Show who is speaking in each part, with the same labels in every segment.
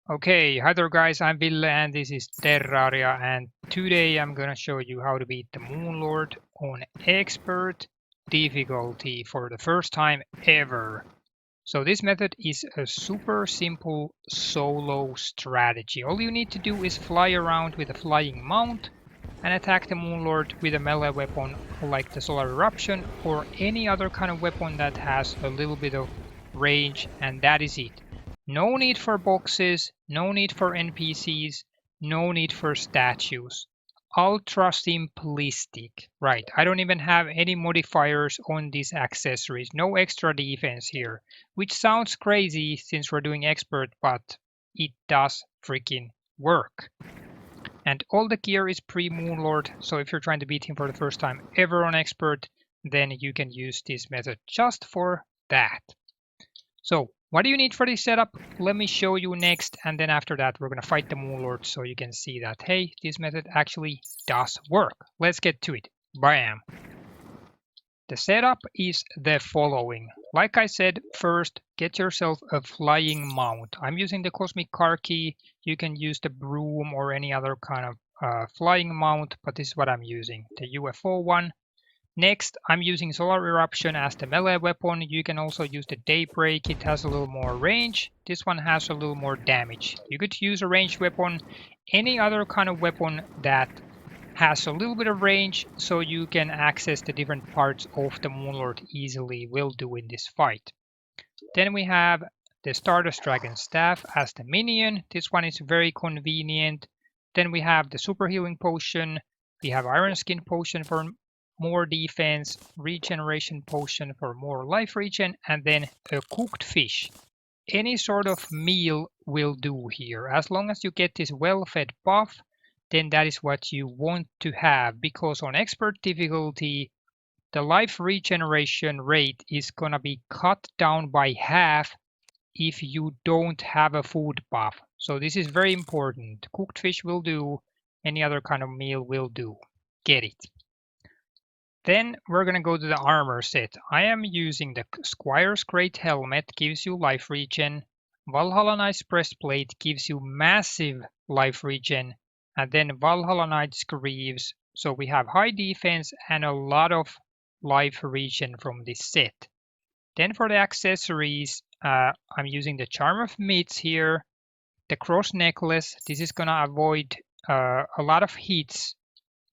Speaker 1: Okay, hi there guys, I'm Ville and this is Terraria, and today I'm gonna show you how to beat the Moonlord on expert difficulty for the first time ever. So this method is a super simple solo strategy. All you need to do is fly around with a flying mount and attack the Moonlord with a melee weapon like the Solar Eruption or any other kind of weapon that has a little bit of range, and that is it. No need for boxes, no need for NPCs, no need for statues. Ultra simplistic. Right, I don't even have any modifiers on these accessories, no extra defense here, which sounds crazy since we're doing expert, but it does freaking work. And all the gear is pre-Moonlord, so if you're trying to beat him for the first time ever on expert, then you can use this method just for that. So what do you need for this setup? Let me show you next, and then after that we're going to fight the Moonlord so you can see that, hey, this method actually does work. Let's get to it. Bam! The setup is the following. Like I said, first get yourself a flying mount. I'm using the Cosmic Car Key. You can use the broom or any other kind of flying mount, but this is what I'm using, the UFO one. Next, I'm using Solar Eruption as the melee weapon. You can also use the Daybreak. It has a little more range. This one has a little more damage. You could use a ranged weapon, any other kind of weapon that has a little bit of range, so you can access the different parts of the Moonlord easily, will do in this fight. Then we have the Stardust Dragon Staff as the minion. This one is very convenient. Then we have the Super Healing Potion. We have Iron Skin Potion for more defense, Regeneration Potion for more life regen, and then a cooked fish. Any sort of meal will do here. As long as you get this well-fed buff, then that is what you want to have, because on expert difficulty, the life regeneration rate is gonna be cut down by half if you don't have a food buff. So this is very important. Cooked fish will do, any other kind of meal will do. Get it. Then we're gonna go to the armor set. I am using the Squire's Great Helmet, gives you life regen. Valhalla Knight's Breastplate gives you massive life regen, and then Valhalla Knight's Greaves. So we have high defense and a lot of life regen from this set. Then for the accessories, I'm using the Charm of Myths here, the Cross Necklace. This is gonna avoid a lot of hits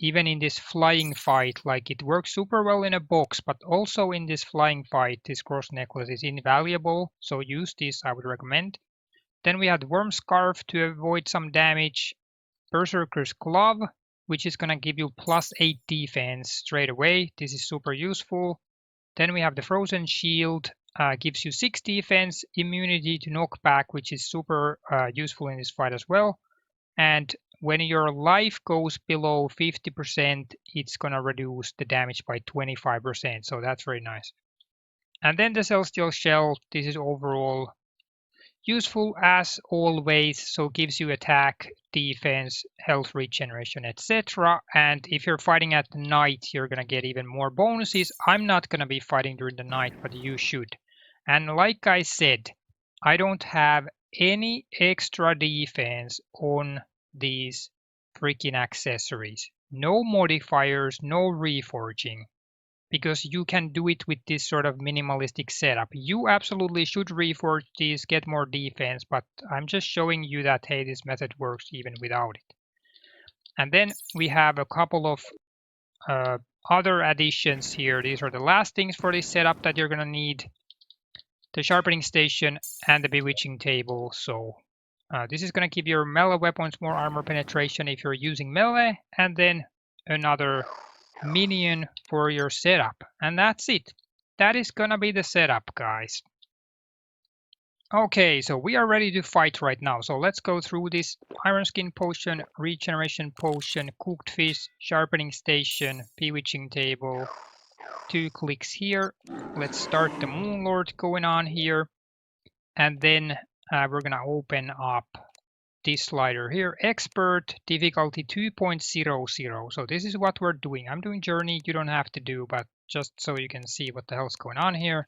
Speaker 1: even in this flying fight. Like, it works super well in a box, but also in this flying fight, this cross necklace is invaluable. So use this, I would recommend. Then we have the Worm Scarf to avoid some damage. Berserker's Glove, which is gonna give you +8 defense straight away. This is super useful. Then we have the Frozen Shield, gives you 6 defense, immunity to knockback, which is super useful in this fight as well. And when your life goes below 50%, it's gonna reduce the damage by 25%, so that's very nice. And then the Celestial Shell, this is overall useful as always, so gives you attack, defense, health regeneration, etc. And if you're fighting at night, you're gonna get even more bonuses. I'm not gonna be fighting during the night, but you should. And like I said, I don't have any extra defense on these freaking accessories. No modifiers, no reforging, because you can do it with this sort of minimalistic setup. You absolutely should reforge these, get more defense, but I'm just showing you that, hey, this method works even without it. And then we have a couple of other additions here. These are the last things for this setup that you're gonna need. The sharpening station and the bewitching table. So this is going to give your melee weapons more armor penetration if you're using melee, and then another minion for your setup. And that's it. That is going to be the setup, guys. Okay, so we are ready to fight right now. So let's go through this: Iron Skin Potion, Regeneration Potion, Cooked Fish, Sharpening Station, Bewitching Table. 2 clicks here. Let's start the Moonlord going on here. And then we're gonna open up this slider here, expert difficulty 2.00. So this is what we're doing. I'm doing journey, you don't have to do, but just so you can see what the hell's going on here.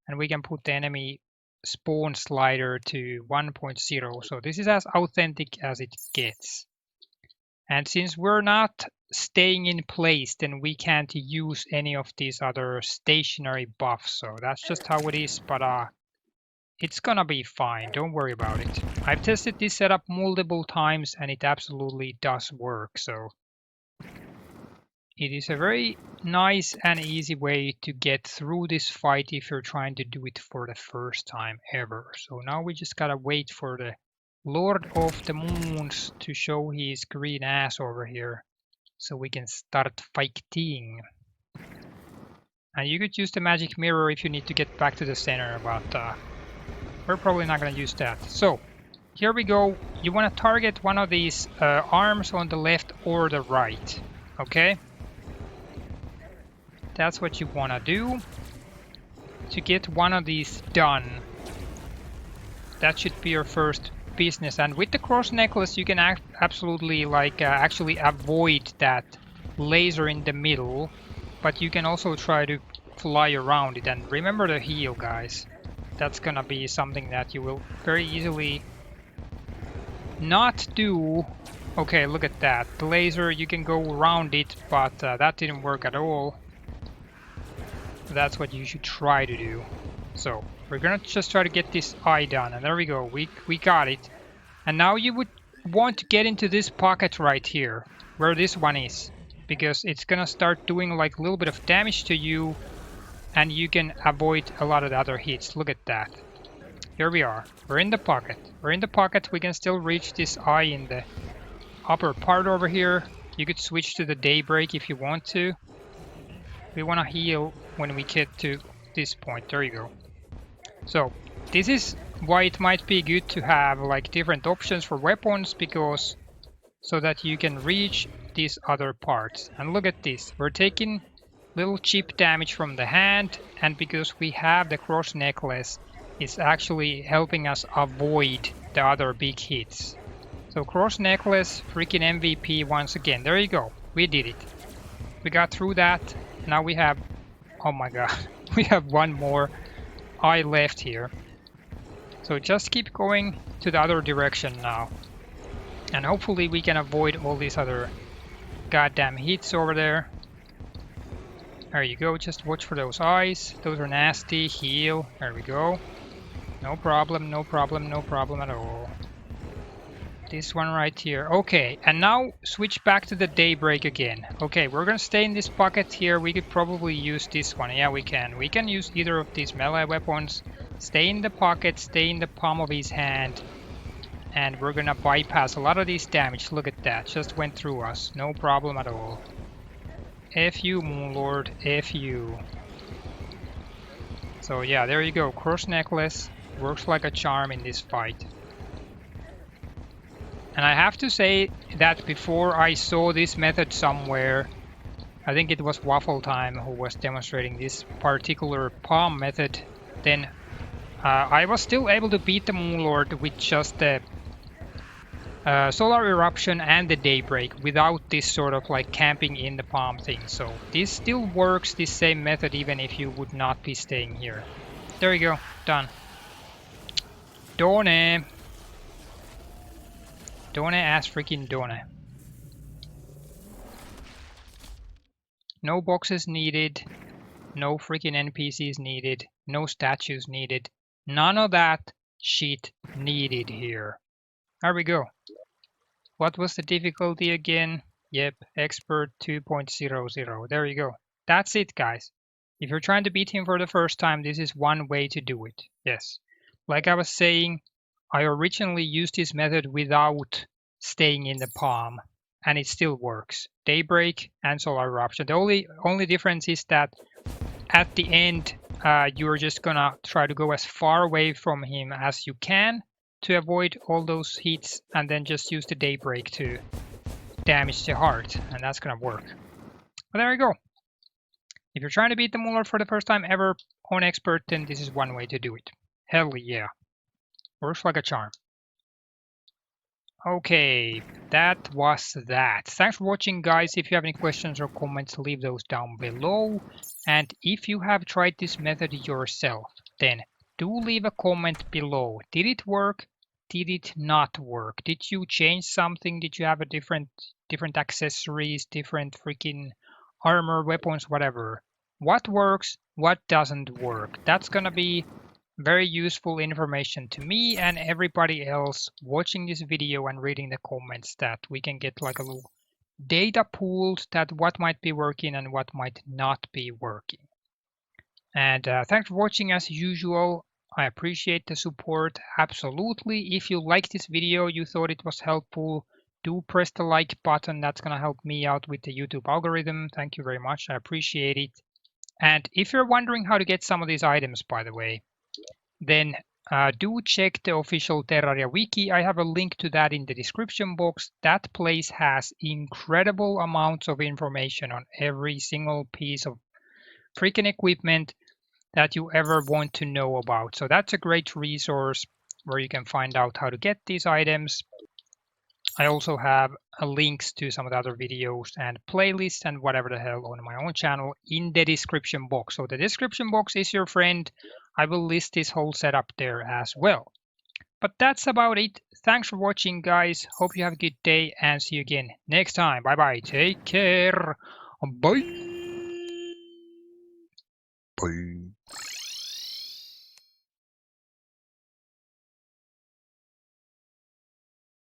Speaker 1: And we can put the enemy spawn slider to 1.0. So this is as authentic as it gets. And since we're not staying in place, then we can't use any of these other stationary buffs. So that's just how it is, but it's gonna be fine. Don't worry about it. I've tested this setup multiple times and it absolutely does work. So it is a very nice and easy way to get through this fight if you're trying to do it for the first time ever. So now we just gotta wait for the Lord of the Moons to show his green ass over here so we can start fighting. And you could use the magic mirror if you need to get back to the center, but we're probably not gonna use that. So here we go. You wanna target one of these arms on the left or the right, okay? That's what you wanna do to get one of these done. That should be your first business. And with the cross necklace, you can absolutely actually avoid that laser in the middle, but you can also try to fly around it. And remember the heal, guys. That's gonna be something that you will very easily not do. Okay, look at that. The laser, you can go around it, but that didn't work at all. That's what you should try to do. So we're gonna just try to get this eye done, and there we go. We got it. And now you would want to get into this pocket right here, where this one is, because it's gonna start doing like a little bit of damage to you, and you can avoid a lot of the other hits. Look at that. Here we are. We're in the pocket. We're in the pocket. We can still reach this eye in the upper part over here. You could switch to the daybreak if you want to. We want to heal when we get to this point. There you go. So this is why it might be good to have like different options for weapons, because so that you can reach these other parts. And look at this. We're taking little chip damage from the hand, and because we have the cross necklace, it's actually helping us avoid the other big hits. So cross necklace, freaking MVP once again. There you go. We did it. We got through that. Now we have, oh my god, we have one more eye left here. So just keep going to the other direction now. And hopefully we can avoid all these other goddamn hits over there. There you go, just watch for those eyes. Those are nasty. Heal. There we go. No problem, no problem, no problem at all. This one right here. Okay, and now switch back to the daybreak again. Okay, we're gonna stay in this pocket here. We could probably use this one. Yeah, we can. We can use either of these melee weapons. Stay in the pocket, stay in the palm of his hand. And we're gonna bypass a lot of these damage. Look at that, just went through us. No problem at all. F you, Moonlord, F you. So yeah, there you go. Cross necklace works like a charm in this fight. And I have to say that before I saw this method somewhere, I think it was Waffle Time who was demonstrating this particular palm method, then I was still able to beat the Moonlord with just the solar eruption and the daybreak without this sort of like camping in the palm thing. So this still works, this same method, even if you would not be staying here. There you go, done. Done. Done as freaking done. No boxes needed. No freaking NPCs needed. No statues needed. None of that shit needed here. There we go. What was the difficulty again? Yep, expert 2.00. There you go. That's it, guys. If you're trying to beat him for the first time, this is one way to do it. Yes. Like I was saying, I originally used this method without staying in the palm, and it still works. Daybreak and solar eruption. The only difference is that at the end, you're just gonna try to go as far away from him as you can to avoid all those hits, and then just use the daybreak to damage the heart, and that's gonna work. But there you go. If you're trying to beat the Moonlord for the first time ever on expert, then this is one way to do it. Hell yeah. Works like a charm. Okay, that was that. Thanks for watching, guys. If you have any questions or comments, leave those down below. And if you have tried this method yourself, then do leave a comment below. Did it work? Did it not work? Did you change something? Did you have a different accessories, different freaking armor, weapons, whatever? What works? What doesn't work? That's gonna be very useful information to me and everybody else watching this video and reading the comments, that we can get like a little data pooled that what might be working and what might not be working. And thanks for watching as usual. I appreciate the support, absolutely. If you liked this video, you thought it was helpful, do press the like button. That's gonna help me out with the YouTube algorithm. Thank you very much, I appreciate it. And if you're wondering how to get some of these items, by the way, then do check the official Terraria Wiki. I have a link to that in the description box. That place has incredible amounts of information on every single piece of freaking equipment that you ever want to know about. So that's a great resource where you can find out how to get these items. I also have links to some of the other videos and playlists and whatever the hell on my own channel in the description box. So the description box is your friend. I will list this whole setup there as well. But that's about it. Thanks for watching, guys. Hope you have a good day and see you again next time. Bye bye. Take care. Bye.
Speaker 2: Bye.